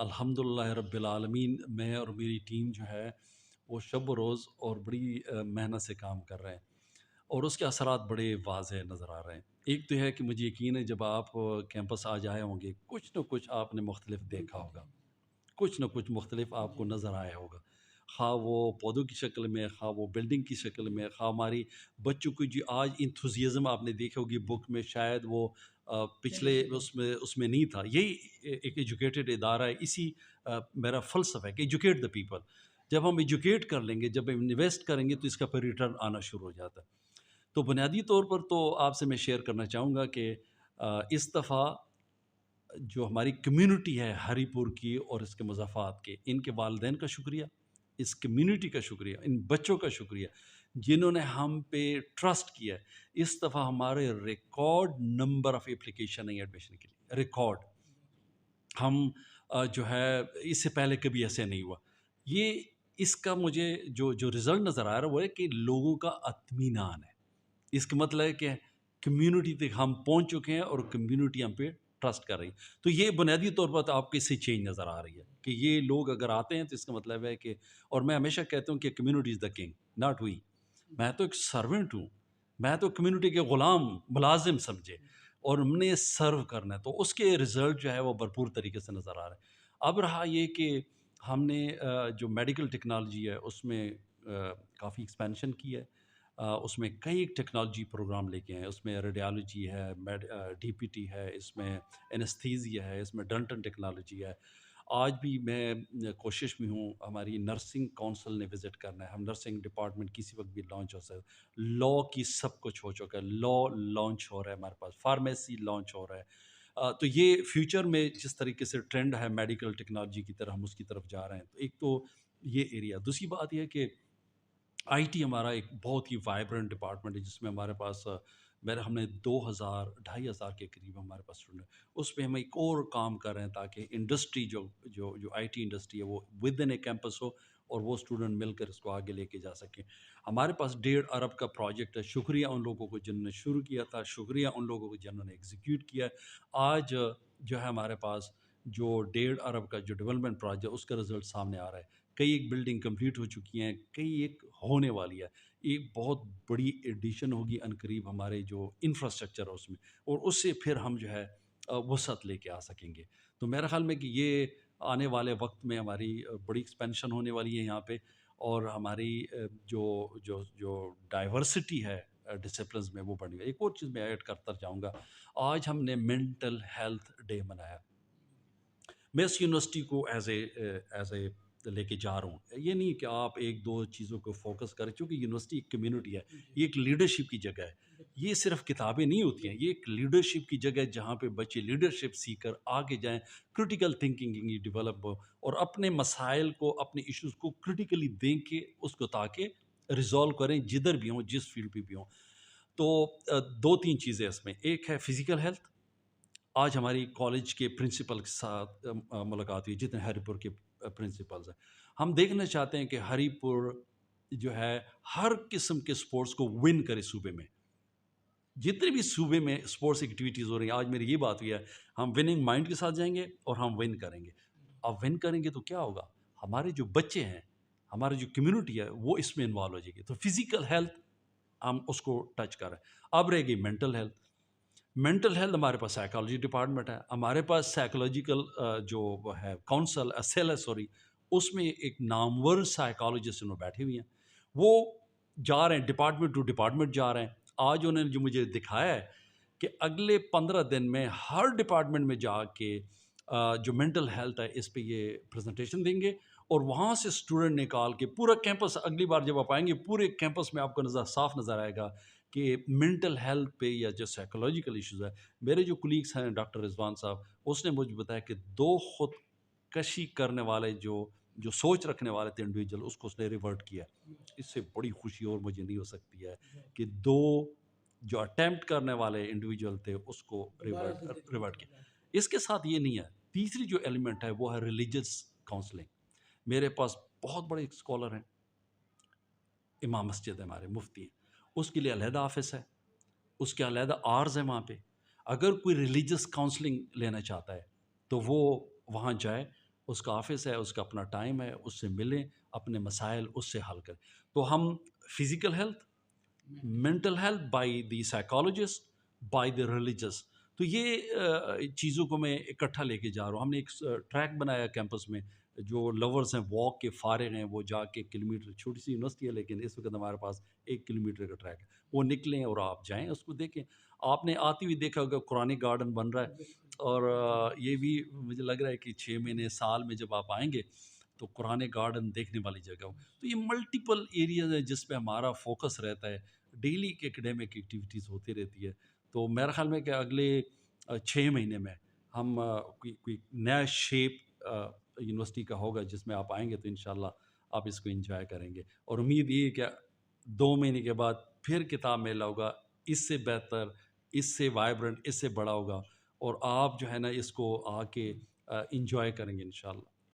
الحمدللہ رب العالمین، میں اور میری ٹیم جو ہے وہ شب و روز اور بڑی محنت سے کام کر رہے ہیں، اور اس کے اثرات بڑے واضح نظر آ رہے ہیں۔ ایک تو ہے کہ مجھے یقین ہے جب آپ کیمپس آ جائے ہوں گے، کچھ نہ کچھ آپ نے مختلف دیکھا ہوگا، کچھ نہ کچھ مختلف آپ کو نظر آیا ہوگا، خواہ وہ پودوں کی شکل میں، خواہ وہ بلڈنگ کی شکل میں، خواہ ہماری بچوں کی جو آج انتھوزیزم آپ نے دیکھی ہوگی بک میں، شاید وہ پچھلے اس میں نہیں تھا۔ یہی ایک ایجوکیٹڈ ادارہ ہے، اسی میرا فلسفہ ہے کہ ایجوکیٹ دا پیپل۔ جب ہم ایجوکیٹ کر لیں گے، جب ہم انویسٹ کریں گے تو اس کا پھر ریٹرن آنا شروع ہو جاتا ہے۔ تو بنیادی طور پر تو آپ سے میں شیئر کرنا چاہوں گا کہ اس دفعہ جو ہماری کمیونٹی ہے ہری پور کی اور اس کے مضافات کے، ان کے والدین کا شکریہ، اس کمیونٹی کا شکریہ، ان بچوں کا شکریہ جنہوں نے ہم پہ ٹرسٹ کیا ہے۔ اس دفعہ ہمارے ریکارڈ نمبر آف اپلیکیشن ہے ایڈمیشن کے لیے، ریکارڈ۔ ہم جو ہے اس سے پہلے کبھی ایسے نہیں ہوا۔ یہ اس کا مجھے جو رزلٹ نظر آ رہا ہے وہ ہے کہ لوگوں کا اطمینان ہے۔ اس کا مطلب ہے کہ کمیونٹی تک ہم پہنچ چکے ہیں اور کمیونٹی ہم پہ ٹرسٹ کر رہی ہے۔ تو یہ بنیادی طور پر تو آپ کو اس سے چینج نظر آ رہی ہے کہ یہ لوگ اگر آتے ہیں تو اس کا مطلب ہے کہ، اور میں ہمیشہ کہتا ہوں کہ community is the king not we. میں تو ایک سرونٹ ہوں، میں تو کمیونٹی کے غلام ملازم سمجھے، اور ہم نے سرو کرنا ہے، تو اس کے رزلٹ جو ہے وہ بھرپور طریقے سے نظر آ رہے ہیں۔ اب رہا یہ کہ ہم نے جو میڈیکل ٹیکنالوجی ہے اس میں کافی ایکسپینشن کی ہے۔ اس میں کئی ٹیکنالوجی پروگرام لے کے ہیں، اس میں ریڈیالوجی ہے، ڈی پی ٹی ہے، اس میں اینستھیزیا ہے، اس میں ڈنٹن ٹیکنالوجی ہے۔ آج بھی میں کوشش میں ہوں، ہماری نرسنگ کونسل نے وزٹ کرنا ہے، ہم نرسنگ ڈپارٹمنٹ کسی وقت بھی لانچ ہو سکتا ہے۔ لا کی سب کچھ ہو چکا ہے، لا لانچ ہو رہا ہے ہمارے پاس، فارمیسی لانچ ہو رہا ہے۔ تو یہ فیوچر میں جس طریقے سے ٹرینڈ ہے میڈیکل ٹیکنالوجی کی طرف، ہم اس کی طرف جا رہے ہیں۔ تو ایک تو یہ ایریا، دوسری بات یہ ہے کہ آئی ٹی ہمارا ایک بہت ہی وائبرنٹ ڈپارٹمنٹ ہے، جس میں ہمارے پاس ہم نے 2000 2500 کے قریب ہمارے پاس اسٹوڈنٹ ہیں۔ اس پہ ہم ایک اور کام کر رہے ہیں تاکہ انڈسٹری جو آئی ٹی انڈسٹری ہے وہ ود ان اے کیمپس ہو، اور وہ اسٹوڈنٹ مل کر اس کو آگے لے کے جا سکیں۔ ہمارے پاس 1.5 ارب کا پروجیکٹ ہے۔ شکریہ ان لوگوں کو جنہوں نے شروع کیا تھا، شکریہ ان لوگوں کو جنہوں نے ایگزیکیوٹ کیا ہے۔ آج جو ہے ہمارے پاس جو 1.5 ارب کا جو ڈیولپمنٹ پروجیکٹ، اس کا رزلٹ سامنے آ رہا ہے۔ کئی ایک بلڈنگ کمپلیٹ ہو چکی ہیں، کئی ایک ہونے والی ہے۔ ایک بہت بڑی ایڈیشن ہوگی عنقریب ہمارے جو انفراسٹرکچر ہے اس میں، اور اس سے پھر ہم جو ہے وسعت لے کے آ سکیں گے۔ تو میرا خیال میں کہ یہ آنے والے وقت میں ہماری بڑی ایکسپینشن ہونے والی ہے یہاں پہ، اور ہماری جو ڈائیورسٹی ہے ڈسپلنز میں وہ بڑھنی ہے۔ ایک اور چیز میں ایڈ کرتا جاؤں گا، آج ہم نے مینٹل ہیلتھ ڈے منایا۔ میں اس یونیورسٹی کو ایز اے لے کے جا رہا ہوں۔ یہ نہیں کہ آپ ایک دو چیزوں کو فوکس کریں، چونکہ یونیورسٹی ایک کمیونٹی ہے، یہ ایک لیڈرشپ کی جگہ ہے۔ یہ صرف کتابیں نہیں ہوتی ہیں، یہ ایک لیڈرشپ کی جگہ ہے جہاں پہ بچے لیڈرشپ سیکھ کر آگے جائیں، کرٹیکل تھنکنگ ڈیولپ ہو، اور اپنے مسائل کو، اپنے ایشوز کو کرٹیکلی دیں کہ اس کو تاکہ ریزالو کریں، جدھر بھی ہوں، جس فیلڈ پہ بھی ہوں۔ تو 2-3 چیزیں اس میں، ایک ہے فزیکل ہیلتھ۔ آج ہماری کالج کے پرنسپل کے ساتھ ملاقات ہوئی، جتنے ہری پور کے پرنسپلز ہیں۔ ہم دیکھنا چاہتے ہیں کہ ہری پور جو ہے ہر قسم کے سپورٹس کو ون کرے صوبے میں۔ جتنے بھی صوبے میں سپورٹس ایکٹیویٹیز ہو رہی ہیں، آج میری یہ بات ہوئی ہے، ہم وننگ مائنڈ کے ساتھ جائیں گے اور ہم ون کریں گے۔ اب ون کریں گے تو کیا ہوگا؟ ہمارے جو بچے ہیں، ہماری جو کمیونٹی ہے، وہ اس میں انوالو ہو جائے گی۔ تو فزیکل ہیلتھ ہم اس کو ٹچ کر رہے ہیں۔ اب رہے گی مینٹل ہیلتھ۔ مینٹل ہیلتھ ہمارے پاس سائیکالوجی ڈپارٹمنٹ ہے، ہمارے پاس سائیکولوجیکل جو ہے کونسل سیل ہے، سوری، اس میں ایک نامور سائیکالوجسٹ انہوں بیٹھے ہوئے ہیں۔ وہ جا رہے ہیں ڈپارٹمنٹ ٹو ڈپارٹمنٹ جا رہے ہیں۔ آج انہوں نے جو مجھے دکھایا ہے کہ اگلے 15 دن میں ہر ڈپارٹمنٹ میں جا کے جو مینٹل ہیلتھ ہے اس پہ یہ پریزنٹیشن دیں گے، اور وہاں سے اسٹوڈنٹ نکال کے پورا کیمپس، اگلی بار جب آپ آئیں گے پورے کیمپس میں آپ کو صاف نظر آئے گا کہ مینٹل ہیلتھ پہ یا جو سائیکولوجیکل ایشوز ہے۔ میرے جو کولیگس ہیں ڈاکٹر رضوان صاحب، اس نے مجھے بتایا کہ 2 خود کشی کرنے والے جو سوچ رکھنے والے تھے انڈیویجول، اس کو اس نے ریورٹ کیا۔ اس سے بڑی خوشی اور مجھے نہیں ہو سکتی ہے کہ 2 جو اٹیمپٹ کرنے والے انڈیویجول تھے اس کو ریورٹ کیا۔ اس کے ساتھ یہ نہیں ہے، تیسری جو ایلیمنٹ ہے وہ ہے ریلیجس کاؤنسلنگ۔ میرے پاس بہت بڑے اسکالر ہیں، امام مسجد ہے، ہمارے مفتی ہیں، اس کے لیے علیحدہ آفس ہے، اس کے علیحدہ آرز ہیں وہاں پہ۔ اگر کوئی ریلیجس کاؤنسلنگ لینا چاہتا ہے تو وہ وہاں جائے، اس کا آفس ہے، اس کا اپنا ٹائم ہے، اس سے ملیں، اپنے مسائل اس سے حل کریں. تو ہم physical health, mental health by the psychologist, by the religious. تو یہ چیزوں کو میں اکٹھا لے کے جا رہا ہوں. ہم نے ایک ٹریک بنایا کیمپس میں، جو لورز ہیں واک کے فارغ ہیں، وہ جا کے کلومیٹر، چھوٹی سی یونیورسٹی ہے لیکن اس وقت ہمارے پاس 1 کلومیٹر کا ٹریک ہے، وہ نکلیں اور آپ جائیں اس کو دیکھیں. آپ نے آتی ہوئی دیکھا ہوگا قرآنی گارڈن بن رہا ہے، اور یہ بھی مجھے لگ رہا ہے کہ 6 مہینے سال میں جب آپ آئیں گے تو قرآن گارڈن دیکھنے والی جگہ ہو. تو یہ ملٹیپل ایریاز ہیں جس پہ ہمارا فوکس رہتا ہے. ڈیلی کی ایکڈیمک ایکٹیویٹیز ہوتی رہتی ہے. تو میرا خیال میں کہ اگلے 6 مہینے میں ہم کوئی نیا شیپ یونیورسٹی کا ہوگا جس میں آپ آئیں گے تو انشاءاللہ آپ اس کو انجوائے کریں گے. اور امید یہ ہے کہ 2 مہینے کے بعد پھر کتاب میلہ ہوگا، اس سے بہتر، اس سے وائبرنٹ، اس سے بڑا ہوگا، اور آپ جو ہے نا اس کو آ کے انجوائے کریں گے انشاءاللہ.